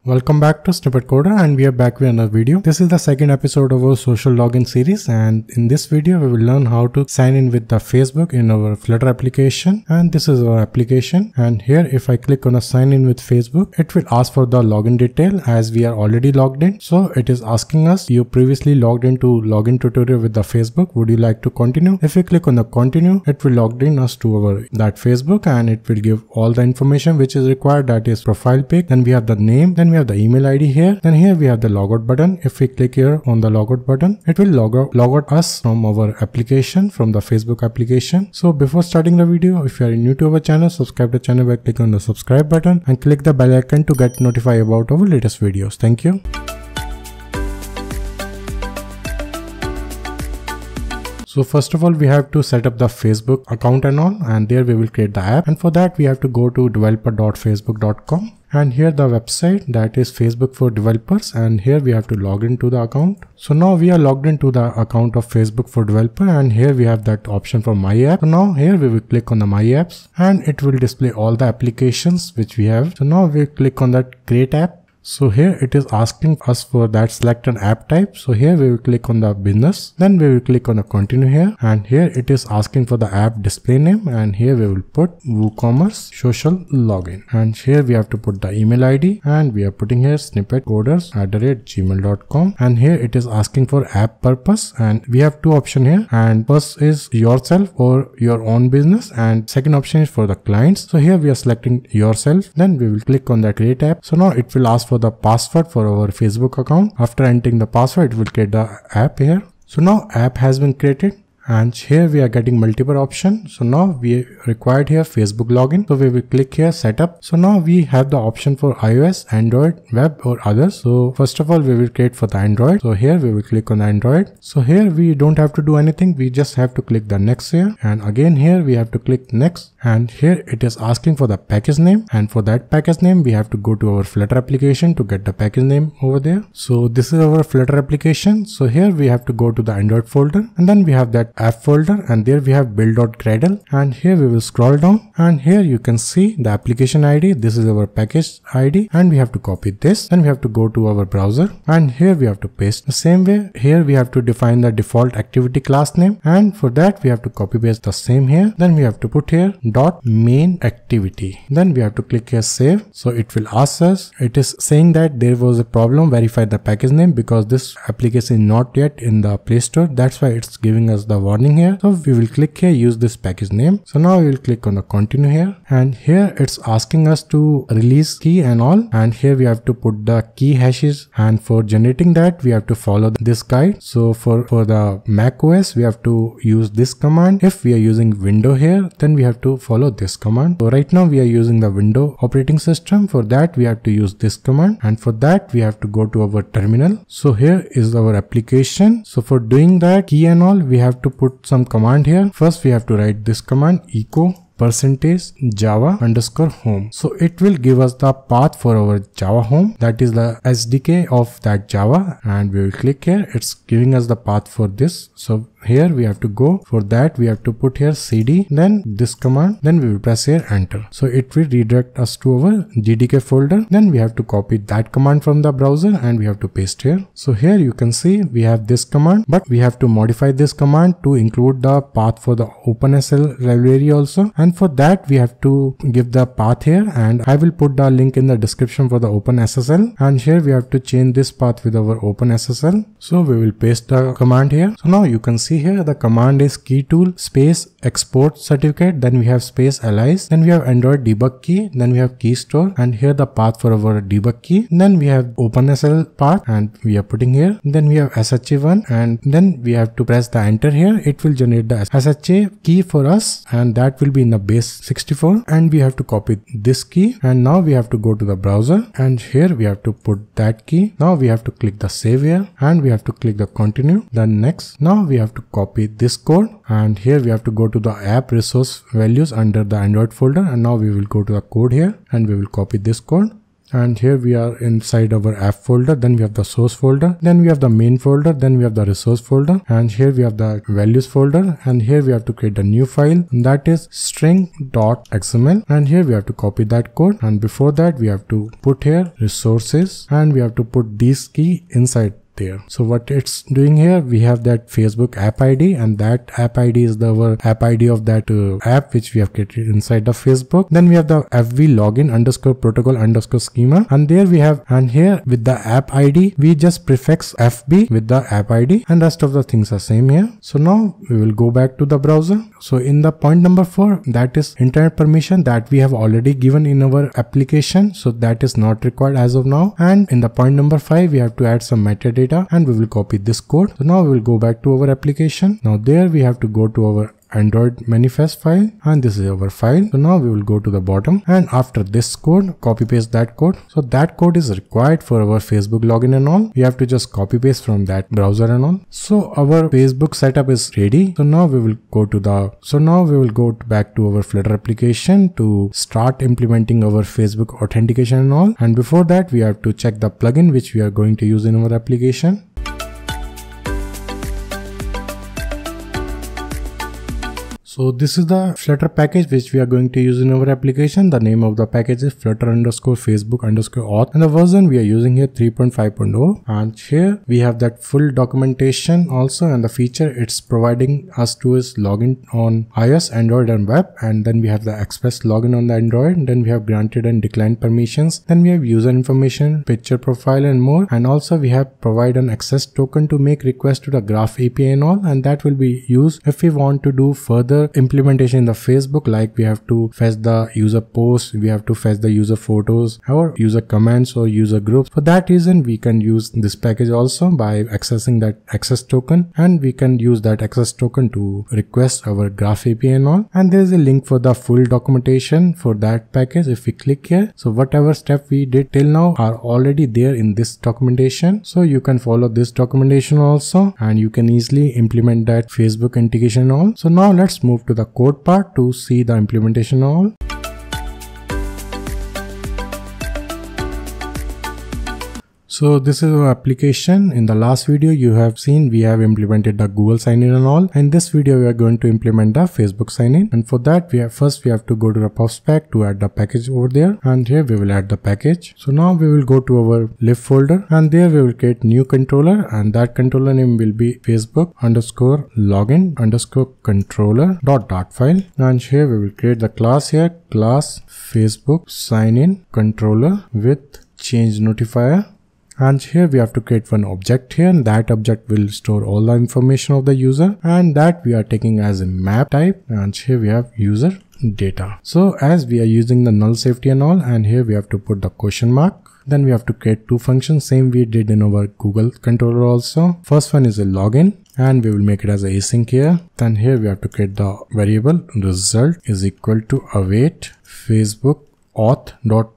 Welcome back to Snippet Coder, and we are back with another video. This is the second episode of our social login series, and in this video we will learn how to sign in with the Facebook in our Flutter application. And this is our application, and here if I click on a sign in with Facebook, it will ask for the login detail as we are already logged in. So it is asking us, you previously logged into login tutorial with the Facebook, would you like to continue? If we click on the continue, it will log in us to our that Facebook, and it will give all the information which is required, that is profile pic, then we have the name, then we have the email ID here, then here we have the logout button. If we click here on the logout button, it will log out us from our application, from the Facebook application. So before starting the video, if you are new to our channel, subscribe to the channel by clicking on the subscribe button and click the bell icon to get notified about our latest videos. Thank you. So first of all, we have to set up the Facebook account and all, and there we will create the app, and for that we have to go to developer.facebook.com, and here the website, that is Facebook for developers, and here we have to log into the account. So now we are logged into the account of Facebook for developer, and here we have that option for my app. So now here we will click on the my apps, and it will display all the applications which we have. So now we click on that create app. So here it is asking us for that select an app type. So here we will click on the business, then we will click on the continue here, and here it is asking for the app display name, and here we will put WooCommerce social login, and here we have to put the email ID, and we are putting here snippetcoders@gmail.com, and here it is asking for app purpose, and we have two options here, and first is yourself or your own business, and second option is for the clients. So here we are selecting yourself, then we will click on the create app. So now it will ask for the password for our Facebook account. After entering the password, it will create the app here. So now app has been created, and here we are getting multiple options. So now we required here Facebook login. So we will click here setup. So now we have the option for iOS, Android, web or others. So first of all, we will create for the Android. So here we will click on Android. So here we don't have to do anything. We just have to click the next here, and again here we have to click next, and here it is asking for the package name, and for that package name we have to go to our Flutter application to get the package name over there. So this is our Flutter application. So here we have to go to the Android folder, and then we have that app folder, and there we have build.gradle, and here we will scroll down, and here you can see the application ID. This is our package ID, and we have to copy this. Then we have to go to our browser, and here we have to paste the same way. Here we have to define the default activity class name, and for that we have to copy paste the same here. Then we have to put here .main activity. Then we have to click here save. So it will ask us, it is saying that there was a problem, verify the package name, because this application is not yet in the Play Store. That's why it's giving us the warning here. So we will click here use this package name. So now we will click on the continue here, and here it's asking us to release key and all, and here we have to put the key hashes, and for generating that we have to follow this guide. So for the Mac OS we have to use this command. If we are using Windows here, then we have to follow this command. So right now we are using the Windows operating system. For that we have to use this command, and for that we have to go to our terminal. So here is our application. So for doing that key and all, we have to put some command here. First we have to write this command echo %java_home. So it will give us the path for our Java home, that is the SDK of that Java, and we will click here. It's giving us the path for this. So here we have to go. For that we have to put here cd, then this command, then we will press here enter. So it will redirect us to our JDK folder. Then we have to copy that command from the browser, and we have to paste here. So here you can see we have this command, but we have to modify this command to include the path for the OpenSSL library also, and for that we have to give the path here, and I will put the link in the description for the OpenSSL, and here we have to change this path with our OpenSSL. So we will paste the command here. So now you can see here the command is key tool space export certificate, then we have space allies, then we have Android debug key, then we have key store, and here the path for our debug key, then we have OpenSSL path, and we are putting here, then we have SHA1, and then we have to press the enter here. It will generate the SHA key for us, and that will be in the base 64, and we have to copy this key, and now we have to go to the browser, and here we have to put that key. Now we have to click the save here, and we have to click the continue, then next. Now we have to copy this code, and here we have to go to the app resource values under the Android folder, and now we will go to the code here, and we will copy this code, and here we are inside our app folder. Then we have the source folder, then we have the main folder, then we have the resource folder, and here we have the values folder, and here we have to create a new file, that is string.xml, and here we have to copy that code, and before that we have to put here resources, and we have to put this key inside there. So what it's doing here, we have that Facebook app ID, and that app ID is our app ID of that app which we have created inside the Facebook. Then we have the FB login underscore protocol underscore schema, and there we have, and here with the app ID we just prefix FB with the app ID, and rest of the things are same here. So now we will go back to the browser. So in the point number 4, that is internet permission, that we have already given in our application, so that is not required as of now. And in the point number 5, we have to add some metadata, and we will copy this code. So now we will go back to our application. Now there we have to go to our Android manifest file, and this is our file. So now we will go to the bottom, and after this code, copy paste that code. So that code is required for our Facebook login and all. We have to just copy paste from that browser and all. So our Facebook setup is ready. So now we will go to back to our Flutter application to start implementing our Facebook authentication and all. And before that, we have to check the plugin which we are going to use in our application. So this is the Flutter package which we are going to use in our application. The name of the package is flutter_facebook_auth, and the version we are using here 3.5.0. and here we have that full documentation also, and the feature it's providing us to is login on iOS, Android and web, and then we have the express login on the Android, and then we have granted and declined permissions, then we have user information, picture profile and more, and also we have provide an access token to make request to the Graph API and all, and that will be used if we want to do further implementation in the Facebook, like we have to fetch the user posts, we have to fetch the user photos or user comments or user groups. For that reason, we can use this package also by accessing that access token, and we can use that access token to request our Graph API and all. And there is a link for the full documentation for that package if we click here. So whatever step we did till now are already there in this documentation, so you can follow this documentation also, and you can easily implement that Facebook integration and all. So now let's move to the code part to see the implementation and all. So this is our application. In the last video you have seen we have implemented the Google sign-in and all. In this video we are going to implement the Facebook sign-in, and for that we have to go to the PubSpec to add the package over there, and here we will add the package. So now we will go to our lib folder, and there we will create new controller, and that controller name will be Facebook_login_controller .file, and here we will create the class here, class Facebook sign-in controller with change notifier. And here we have to create one object here, and that object will store all the information of the user, and that we are taking as a map type, and here we have user data. So as we are using the null safety and all, and here we have to put the question mark. Then we have to create two functions, same we did in our Google controller also. First one is a login, and we will make it as a async here. Then here we have to create the variable result is equal to await Facebook auth.i,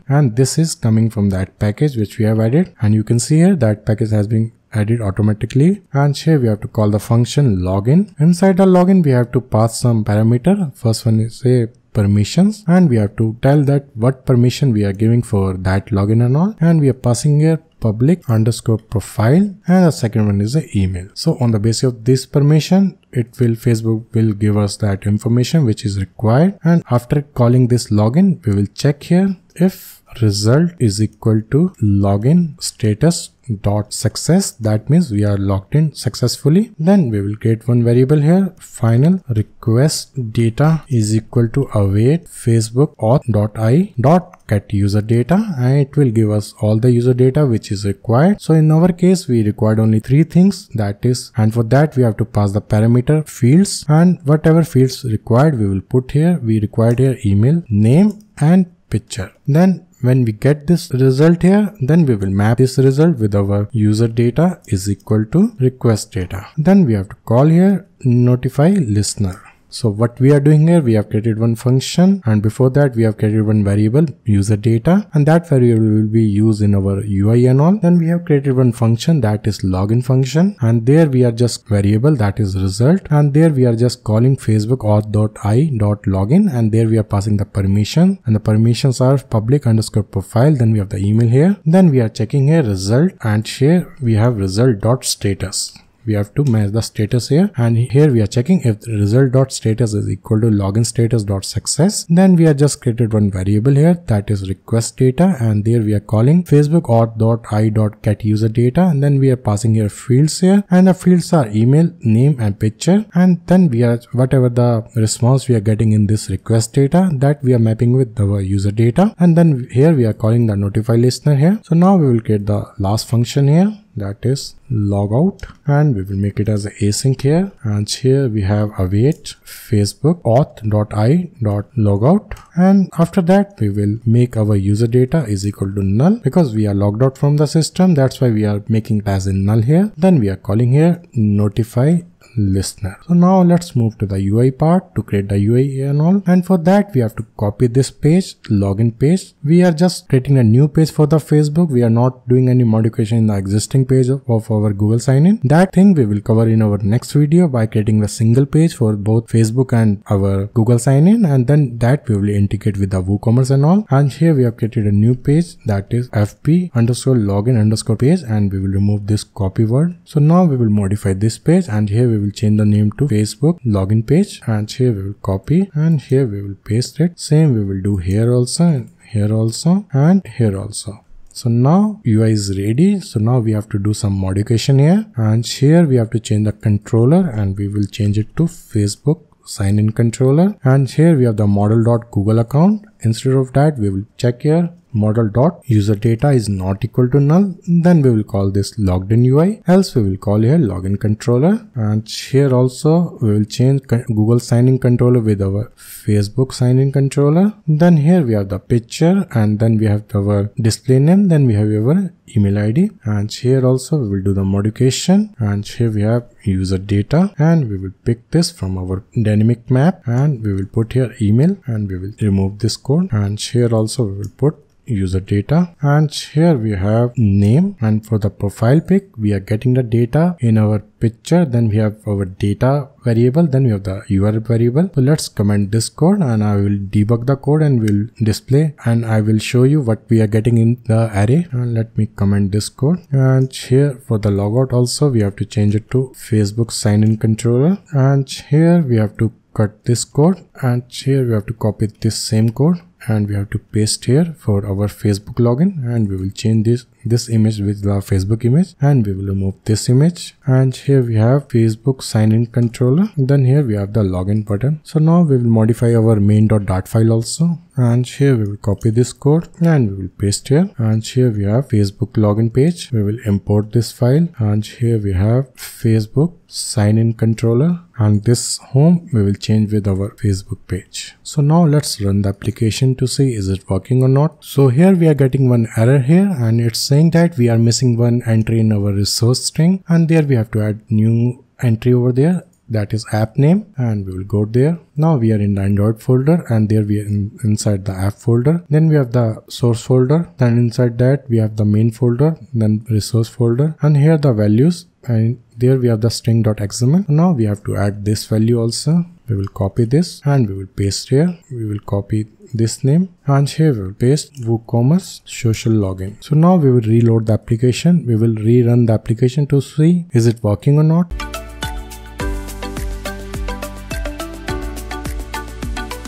and this is coming from that package which we have added, and you can see here that package has been added automatically. And here we have to call the function login. Inside the login we have to pass some parameter. First one is a permissions, and we have to tell that what permission we are giving for that login and all, and we are passing here public_profile, and the second one is the email. So on the basis of this permission, Facebook will give us that information which is required, and after calling this login we will check here if result is equal to login status dot success, that means we are logged in successfully. Then we will create one variable here, final request data is equal to await Facebook auth.i dot get user data, and it will give us all the user data which is required. So in our case we required only three things, that is, and for that we have to pass the parameter fields, and whatever fields required we will put here. We required here email, name and picture. Then when we get this result here, then we will map this result with our user data is equal to request data. Then we have to call here notify listener. So what we are doing here, we have created one function, and before that we have created one variable user data, and that variable will be used in our UI and all. Then we have created one function, that is login function, and there we are just variable, that is result, and there we are just calling Facebook auth.i.login, and there we are passing the permission, and the permissions are public_profile. Then we have the email here. Then we are checking here result, and here we have result.status. We have to match the status here, and here we are checking if the result.status is equal to login status.success. Then we are just created one variable here, that is request data, and there we are calling Facebook auth.i.getUserData, and then we are passing here fields here, and the fields are email, name and picture, and then we are whatever the response we are getting in this request data, that we are mapping with our user data, and then here we are calling the notify listener here. So now we will create the last function here, that is logout, and we will make it as async here, and here we have await Facebook auth.i.logout, and after that we will make our user data is equal to null because we are logged out from the system. That's why we are making it as a null here. Then we are calling here notify listener. So now let's move to the UI part to create the UI and all, and for that we have to copy this page, login page. We are just creating a new page for the Facebook. We are not doing any modification in the existing page of our Google sign-in. That thing we will cover in our next video by creating a single page for both Facebook and our Google sign-in, and then that we will integrate with the WooCommerce and all. And here we have created a new page, that is fb_login_page, and we will remove this copy word. So now we will modify this page, and here we will change the name to Facebook login page, and here we will copy, and here we will paste it. Same we will do here also, and here also, and here also. So now UI is ready. So now we have to do some modification here, and here we have to change the controller, and we will change it to Facebook sign-in controller, and here we have the model.google account. Instead of that we will check here model.userdata is not equal to null. Then we will call this logged in UI, else we will call here login controller, and here also we will change Google sign-in controller with our Facebook sign-in controller. Then here we have the picture, and then we have our display name, then we have our email ID, and here also we will do the modification, and here we have user data, and we will pick this from our dynamic map, and we will put here email, and we will remove this code, and here also we will put user data, and here we have name, and for the profile pic we are getting the data in our picture. Then we have our data variable, then we have the URL variable. So let's comment this code, and I will debug the code and will display, and I will show you what we are getting in the array. And let me comment this code, and here for the logout also we have to change it to Facebook sign-in controller, and here we have to cut this code, and here we have to copy this same code, and we have to paste here for our Facebook login, and we will change this image with the Facebook image, and we will remove this image, and here we have Facebook sign-in controller. Then here we have the login button. So now we will modify our main.dart file also, and here we will copy this code and we will paste here, and here we have Facebook login page. We will import this file, and here we have Facebook sign-in controller, and this home we will change with our Facebook page. So now let's run the application to see is it working or not. So here we are getting one error here, and it's saying that we are missing one entry in our resource string, and there we have to add new entry over there, that is app name, and we will go there. Now we are in the Android folder, and there we are inside the app folder. Then we have the source folder, then inside that we have the main folder, then resource folder, and here the values, and there we have the string.xml. Now we have to add this value also. We will copy this and we will paste here. We will copy this name, and here we will paste WooCommerce social login. So now we will reload the application. We will rerun the application to see is it working or not.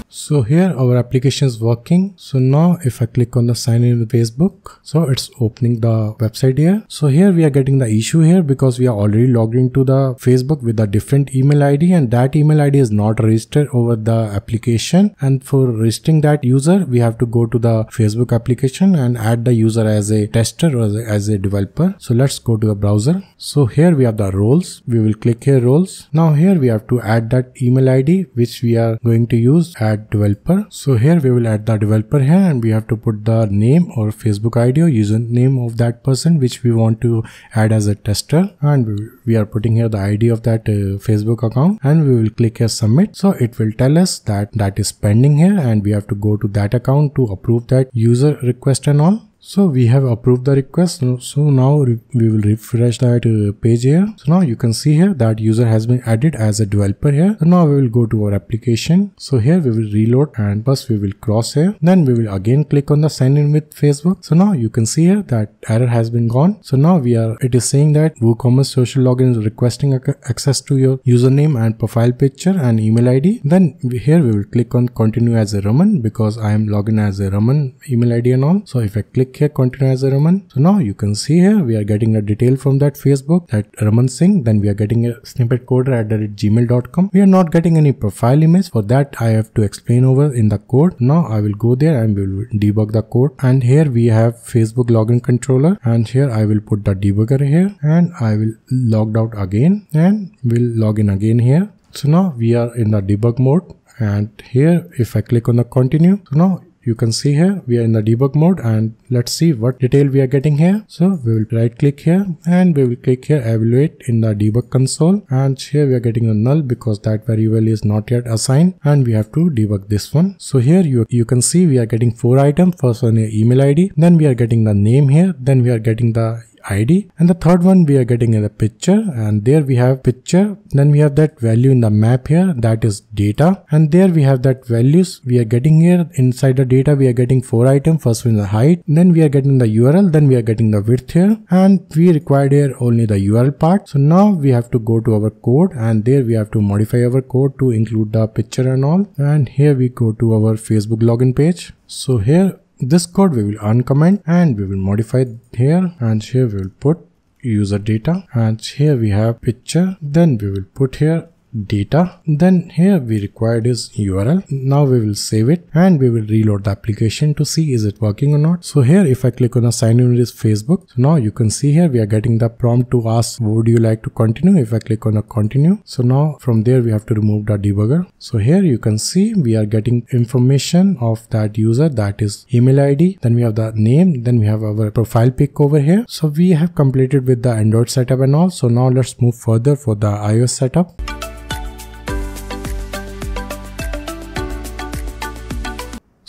So here our application is working. So now if I click on the sign in with Facebook, so it's opening the website here. So here we are getting the issue here because we are already logged into the Facebook with a different email ID, and that email ID is not registered over the application. And for registering that user, we have to go to the Facebook application and add the user as a tester or as a developer. So let's go to the browser. So here we have the roles. We will click here roles. Now here we have to add that email ID which we are going to use, add developer. So here we will add the developer here, and we have to put the name or Facebook ID or username of that person which we want to add as a tester, and we are putting here the ID of that Facebook account, and we will click here submit. So it will tell us that is pending here, and we have to go to that account to approve that user request and all. So we have approved the request. So now we will refresh that page here. So now you can see here that user has been added as a developer here. So now we will go to our application. So here we will reload, and first we will cross here. Then we will again click on the sign in with Facebook. So now you can see here that error has been gone. So now it is saying that WooCommerce social login is requesting access to your username and profile picture and email ID. Then here we will click on continue as a Raman, because I am logged in as a Raman email ID and all. So if I click here continue as a Raman, so now you can see here we are getting the detail from that Facebook, that Raman Singh. Then we are getting a snippet coder at gmail.com. We are not getting any profile image. For that I have to explain over in the code. Now I will go there and we will debug the code, and here we have Facebook login controller, and here I will put the debugger here, and I will logged out again and will log in again here. So now we are in the debug mode, and here if I click on the continue, so now you can see here we are in the debug mode, and let's see what detail we are getting here. So we will right click here, and we will click here evaluate in the debug console, and here we are getting a null because that variable is not yet assigned, and we have to debug this one. So here you can see we are getting 4 items. First one is email ID, then we are getting the name here, then we are getting the ID, and the third one we are getting in the picture, and there we have picture. Then we have that value in the map here, that is data, and there we have that values we are getting here. Inside the data we are getting 4 items. First one is the height, then we are getting the URL, then we are getting the width here, and we required here only the URL part. So now we have to go to our code, and there we have to modify our code to include the picture and all, and here we go to our Facebook login page. So here this code we will uncomment, and we will modify here, and here we will put user data, and here we have picture, then we will put here data, then here we required is URL. Now we will save it, and we will reload the application to see is it working or not. So here if I click on the sign in with Facebook, so now you can see here we are getting the prompt to ask would you like to continue. If I click on the continue, so now from there we have to remove the debugger. So here you can see we are getting information of that user, that is email ID, then we have the name, then we have our profile pic over here. So we have completed with the Android setup and all. So now let's move further for the iOS setup.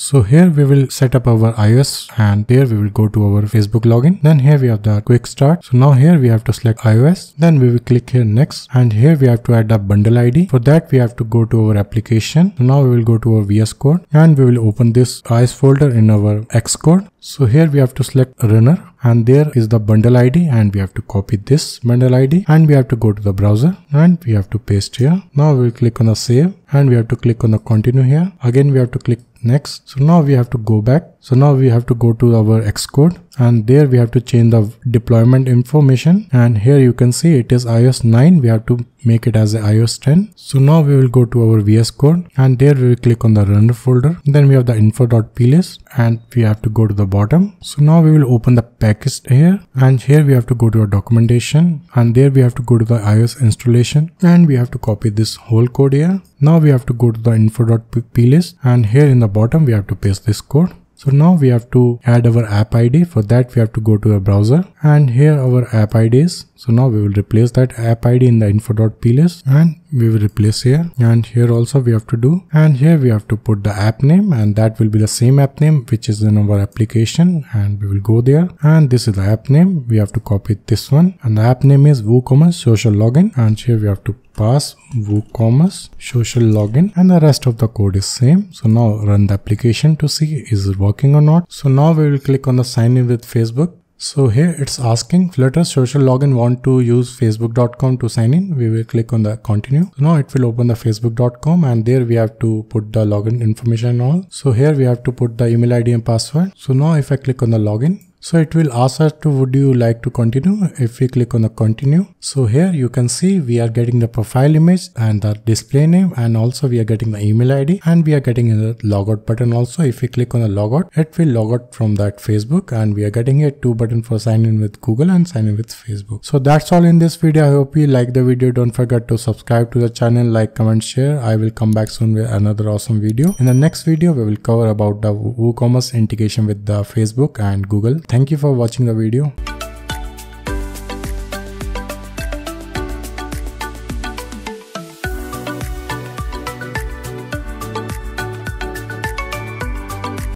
So here we will set up our iOS, and there we will go to our Facebook login. Then here we have the quick start. So now here we have to select iOS, then we will click here next, and here we have to add the bundle ID. For that we have to go to our application. So now we will go to our VS Code, and we will open this iOS folder in our Xcode. So here we have to select runner, and there is the bundle ID, and we have to copy this bundle ID, and we have to go to the browser, and we have to paste here. Now we will click on the save, and we have to click on the continue here. Again we have to click next. So now we have to go back. So now we have to go to our Xcode, and there we have to change the deployment information, and here you can see it is iOS 9. We have to make it as a iOS 10. So now we will go to our VS Code, and there we will click on the runner folder. Then we have the info.plist, and we have to go to the bottom. So now we will open the package here, and here we have to go to our documentation, and there we have to go to the iOS installation, and we have to copy this whole code here. Now we have to go to the info.plist, and here in the bottom we have to paste this code. So now we have to add our app ID. For that we have to go to a browser, and here our app ID is. So now we will replace that app ID in the info.plist, and we will replace here, and here also we have to do, and here we have to put the app name, and that will be the same app name which is in our application, and we will go there, and this is the app name. We have to copy this one, and the app name is WooCommerce social login, and here we have to pass WooCommerce social login, and the rest of the code is same. So now run the application to see is it working or not. So now we will click on the sign in with Facebook. So here it's asking Flutter social login want to use facebook.com to sign in. We will click on the continue. So now it will open the facebook.com, and there we have to put the login information and all. So here we have to put the email ID and password. So now if I click on the login, So it will ask us to would you like to continue. If we click on the continue, so here you can see we are getting the profile image and the display name, and also we are getting the email ID, and we are getting the logout button also. If we click on the logout, it will log out from that Facebook, and we are getting here 2 buttons for sign in with Google and sign in with Facebook. So that's all in this video. I hope you like the video. Don't forget to subscribe to the channel, like, comment, share. I will come back soon with another awesome video. In the next video, we will cover about the WooCommerce integration with the Facebook and Google. Thank you for watching the video.